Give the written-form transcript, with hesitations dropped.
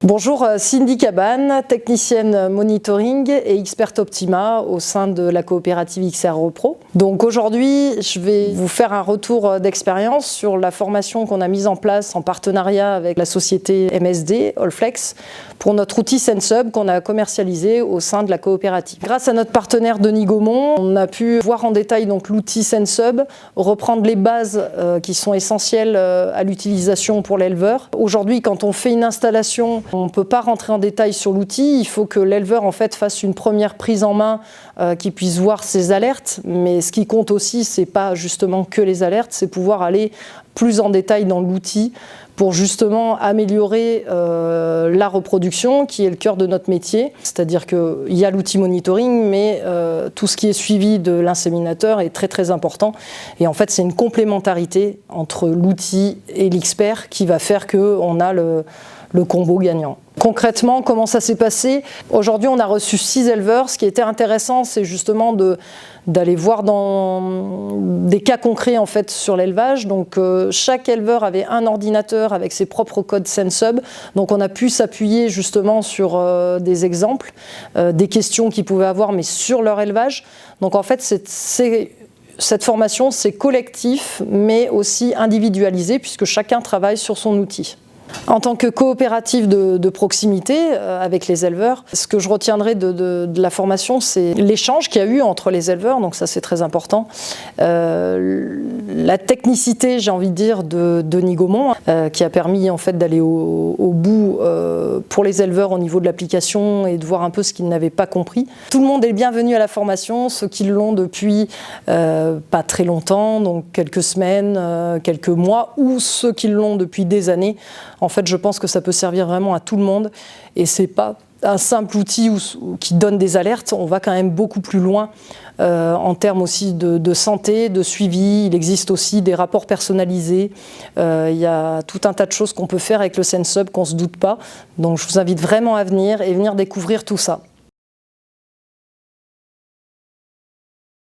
Bonjour, Cindy Cabane, technicienne monitoring et experte Optima au sein de la coopérative XR Pro. Donc aujourd'hui, je vais vous faire un retour d'expérience sur la formation qu'on a mise en place en partenariat avec la société MSD, Allflex, pour notre outil SenSub qu'on a commercialisé au sein de la coopérative. Grâce à notre partenaire Denis Gaumont, on a pu voir en détail donc l'outil SenSub, reprendre les bases qui sont essentielles à l'utilisation pour l'éleveur. Aujourd'hui, quand on fait une installation, on ne peut pas rentrer en détail sur l'outil, il faut que l'éleveur en fait fasse une première prise en main, qu'il puisse voir ses alertes, mais ce qui compte aussi, c'est pas justement que les alertes, c'est pouvoir aller plus en détail dans l'outil pour justement améliorer la reproduction qui est le cœur de notre métier. C'est-à-dire qu'il y a l'outil monitoring, mais tout ce qui est suivi de l'inséminateur est très très important. Et en fait, c'est une complémentarité entre l'outil et l'expert qui va faire qu'on a le combo gagnant. Concrètement, comment ça s'est passé? Aujourd'hui, on a reçu 6 éleveurs. Ce qui était intéressant, c'est justement d'aller voir dans des cas concrets en fait, sur l'élevage. Donc, chaque éleveur avait un ordinateur avec ses propres codes SenSub. Donc, on a pu s'appuyer justement sur des exemples, des questions qu'ils pouvaient avoir, mais sur leur élevage. Donc, en fait, cette formation, c'est collectif, mais aussi individualisé, puisque chacun travaille sur son outil. En tant que coopérative de proximité avec les éleveurs, ce que je retiendrai de la formation, c'est l'échange qu'il y a eu entre les éleveurs, donc ça c'est très important. La technicité, j'ai envie de dire, de Denis Gaumont, qui a permis en fait d'aller au bout pour les éleveurs au niveau de l'application et de voir un peu ce qu'ils n'avaient pas compris. Tout le monde est bienvenu à la formation, ceux qui l'ont depuis pas très longtemps, donc quelques semaines, quelques mois, ou ceux qui l'ont depuis des années. En fait, je pense que ça peut servir vraiment à tout le monde et c'est pas un simple outil qui donne des alertes, on va quand même beaucoup plus loin en termes aussi de santé, de suivi. Il existe aussi des rapports personnalisés, il y a tout un tas de choses qu'on peut faire avec le SenSub qu'on ne se doute pas. Donc je vous invite vraiment à venir découvrir tout ça.